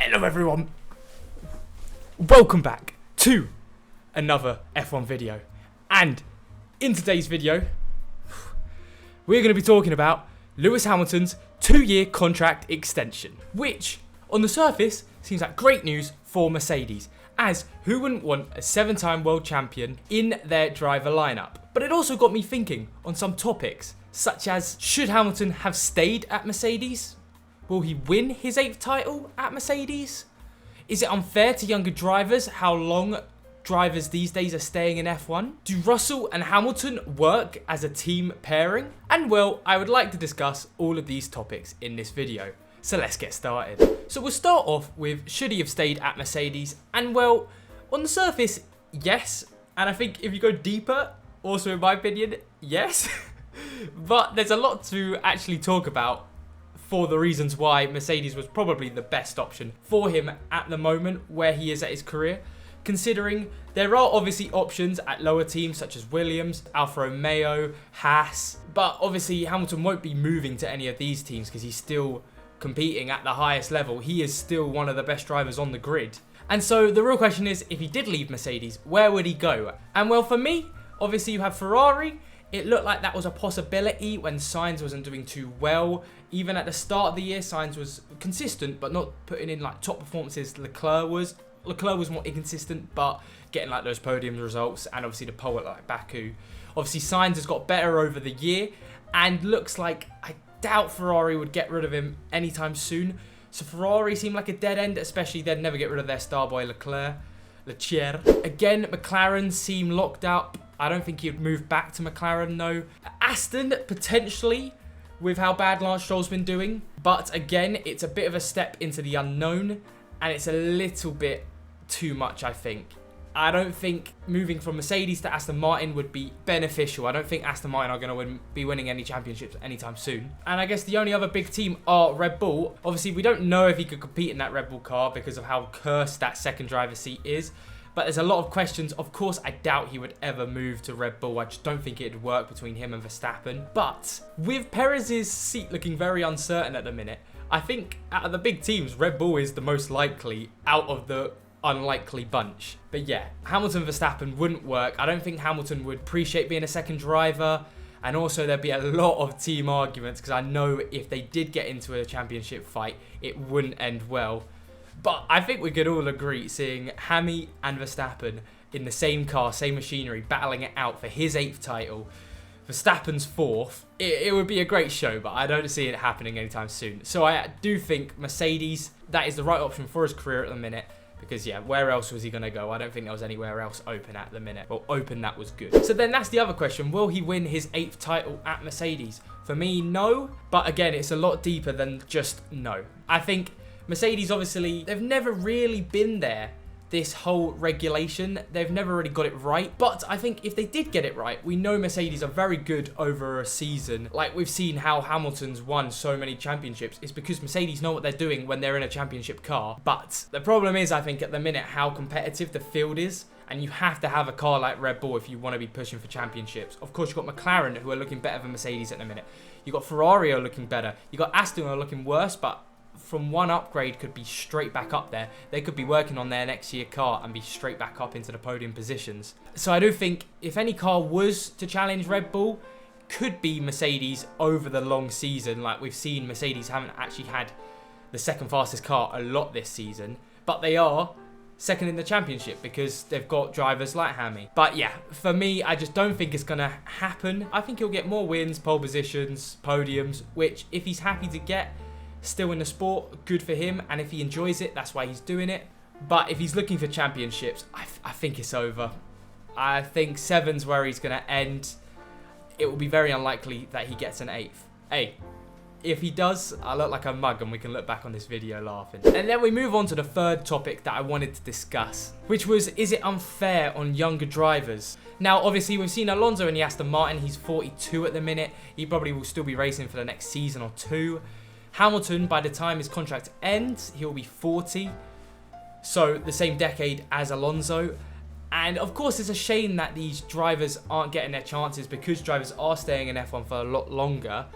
Hello everyone, welcome back to another F1 video, and in today's video we're going to be talking about Lewis Hamilton's 2-year contract extension, which on the surface seems like great news for Mercedes, as who wouldn't want a 7-time world champion in their driver lineup. But it also got me thinking on some topics, such as should Hamilton have stayed at Mercedes? Will he win his 8th title at Mercedes? Is it unfair to younger drivers how long drivers these days are staying in F1? Do Russell and Hamilton work as a team pairing? And well, I would like to discuss all of these topics in this video. So let's get started. So we'll start off with should he have stayed at Mercedes? And well, on the surface, yes. And I think if you go deeper, also in my opinion, yes. But there's a lot to actually talk about for the reasons why Mercedes was probably the best option for him at the moment where he is at his career, considering there are obviously options at lower teams such as Williams, Alfa Romeo, Haas, but obviously Hamilton won't be moving to any of these teams because he's still competing at the highest level. He is still one of the best drivers on the grid. And so the real question is, if he did leave Mercedes, where would he go? And well, for me, obviously you have Ferrari. It looked like that was a possibility when Sainz wasn't doing too well. Even at the start of the year, Sainz was consistent, but not putting in like top performances Leclerc was. Leclerc was more inconsistent, but getting like those podium results, and obviously the pole at like Baku. Obviously Sainz has got better over the year, and looks like I doubt Ferrari would get rid of him anytime soon. So Ferrari seemed like a dead end, especially they'd never get rid of their star boy Leclerc. Again, McLaren seem locked up. I don't think he'd move back to McLaren though. Aston, potentially, with how bad Lance Stroll's been doing. But again, it's a bit of a step into the unknown, and it's a little bit too much, I think. I don't think moving from Mercedes to Aston Martin would be beneficial. I don't think Aston Martin are going to be winning any championships anytime soon. And I guess the only other big team are Red Bull. Obviously, we don't know if he could compete in that Red Bull car because of how cursed that second driver seat is. But there's a lot of questions. Of course, I doubt he would ever move to Red Bull. I just don't think it'd work between him and Verstappen. But with Perez's seat looking very uncertain at the minute, I think out of the big teams, Red Bull is the most likely out of the unlikely bunch. But yeah, Hamilton Verstappen wouldn't work. I don't think Hamilton would appreciate being a second driver. And also there'd be a lot of team arguments because I know if they did get into a championship fight, it wouldn't end well. But I think we could all agree seeing Hammy and Verstappen in the same car, same machinery, battling it out for his 8th title, Verstappen's 4th, it would be a great show, but I don't see it happening anytime soon. So I do think Mercedes, that is the right option for his career at the minute. Because yeah, where else was he going to go? I don't think there was anywhere else open at the minute. Well, open that was good. So then that's the other question. Will he win his 8th title at Mercedes? For me, no. But again, it's a lot deeper than just no. I think Mercedes, obviously, they've never really been there, this whole regulation. They've never really got it right. But I think if they did get it right, we know Mercedes are very good over a season. Like we've seen how Hamilton's won so many championships. It's because Mercedes know what they're doing when they're in a championship car. But the problem is, I think, at the minute, how competitive the field is. And you have to have a car like Red Bull if you want to be pushing for championships. Of course, you've got McLaren, who are looking better than Mercedes at the minute. You've got Ferrari, who are looking better. You've got Aston, who are looking worse, but from one upgrade could be straight back up there. They could be working on their next year car and be straight back up into the podium positions. So I do think if any car was to challenge Red Bull, could be Mercedes over the long season. Like we've seen, Mercedes haven't actually had the second fastest car a lot this season, but they are second in the championship because they've got drivers like Hammy. But yeah, for me, I just don't think it's going to happen. I think he'll get more wins, pole positions, podiums, which if he's happy to get still in the sport, good for him, and if he enjoys it, that's why he's doing it. But if he's looking for championships, I think it's over. I think 7's where he's going to end. It will be very unlikely that he gets an 8th. Hey, if he does, I look like a mug and we can look back on this video laughing. And then we move on to the third topic that I wanted to discuss, which was, is it unfair on younger drivers? Now, obviously, we've seen Alonso in the Aston Martin. He's 42 at the minute. He probably will still be racing for the next season or two. Hamilton, by the time his contract ends, he'll be 40. So the same decade as Alonso. And of course, it's a shame that these drivers aren't getting their chances because drivers are staying in F1 for a lot longer.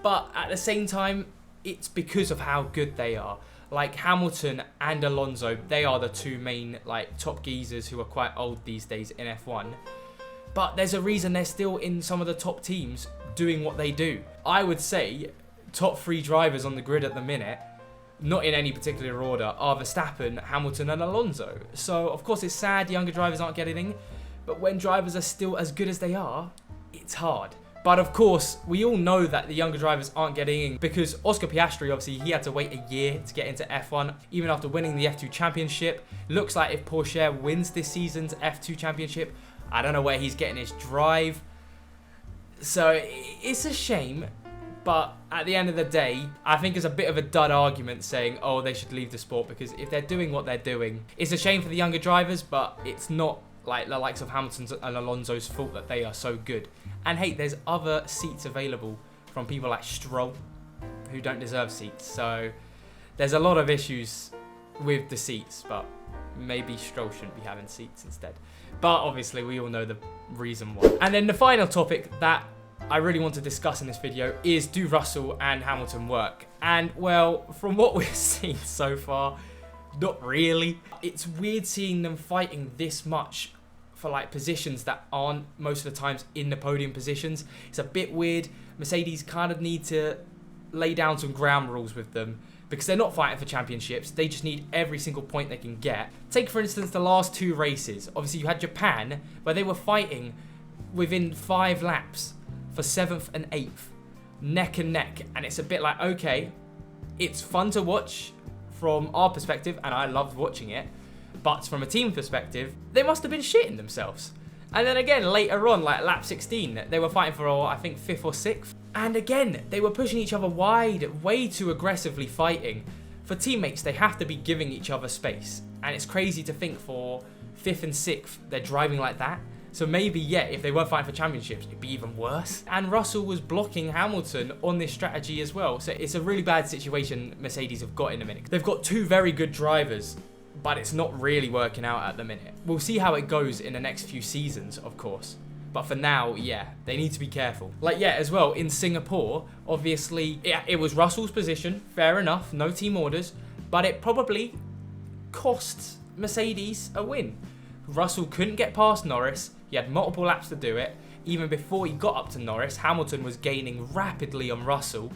But at the same time, it's because of how good they are. like Hamilton and Alonso, they are the two main like top geezers who are quite old these days in F1. But there's a reason they're still in some of the top teams doing what they do. I would say top 3 drivers on the grid at the minute, not in any particular order, are Verstappen, Hamilton and Alonso. So of course it's sad younger drivers aren't getting in, but when drivers are still as good as they are, it's hard. But of course, we all know that the younger drivers aren't getting in because Oscar Piastri, obviously, he had to wait a year to get into F1, even after winning the F2 Championship. Looks like if Porsche wins this season's F2 Championship, I don't know where he's getting his drive. So it's a shame, but at the end of the day, I think it's a bit of a dud argument saying, oh, they should leave the sport, because if they're doing what they're doing, it's a shame for the younger drivers, but it's not like the likes of Hamilton's and Alonso's fault that they are so good. And hey, there's other seats available from people like Stroll who don't deserve seats. So there's a lot of issues with the seats, but maybe Stroll shouldn't be having seats instead. But obviously we all know the reason why. And then the final topic that I really want to discuss in this video is, do Russell and Hamilton work? And well, from what we've seen so far, not really. It's weird seeing them fighting this much for like positions that aren't most of the times in the podium positions. It's a bit weird. Mercedes kind of need to lay down some ground rules with them, because they're not fighting for championships. They just need every single point they can get. Take for instance the last 2 races. Obviously you had Japan where they were fighting within 5 laps for 7th and 8th, neck and neck. And it's a bit like, okay, it's fun to watch from our perspective, and I loved watching it. But from a team perspective, they must have been shitting themselves. And then again, later on, like lap 16, they were fighting for, I think, 5th or 6th. And again, they were pushing each other wide, way too aggressively fighting. For teammates, they have to be giving each other space. And it's crazy to think for 5th and 6th, they're driving like that. So maybe, yeah, if they were fighting for championships, it'd be even worse. And Russell was blocking Hamilton on this strategy as well. So it's a really bad situation Mercedes have got in a minute. They've got 2 very good drivers, but it's not really working out at the minute. We'll see how it goes in the next few seasons, of course. But for now, yeah, they need to be careful. Like, yeah, as well, in Singapore, obviously, it was Russell's position, fair enough, no team orders, but it probably cost Mercedes a win. Russell couldn't get past Norris, he had multiple laps to do it. Even before he got up to Norris, Hamilton was gaining rapidly on Russell.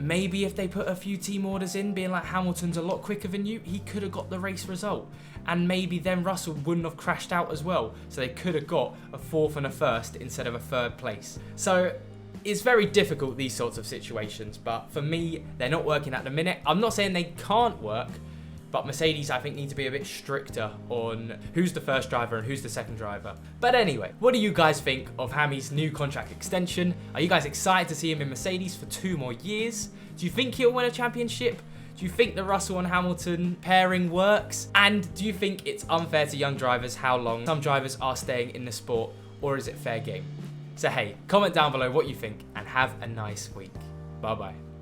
Maybe if they put a few team orders in, being like, Hamilton's a lot quicker than you, he could have got the race result. And maybe then Russell wouldn't have crashed out as well. So they could have got a 4th and a 1st instead of a 3rd place. So it's very difficult, these sorts of situations. But for me, they're not working at the minute. I'm not saying they can't work, but Mercedes, I think, need to be a bit stricter on who's the first driver and who's the second driver. But anyway, what do you guys think of Hammy's new contract extension? Are you guys excited to see him in Mercedes for 2 more years? Do you think he'll win a championship? Do you think the Russell and Hamilton pairing works? And do you think it's unfair to young drivers how long some drivers are staying in the sport, or is it fair game? So hey, comment down below what you think and have a nice week. Bye bye.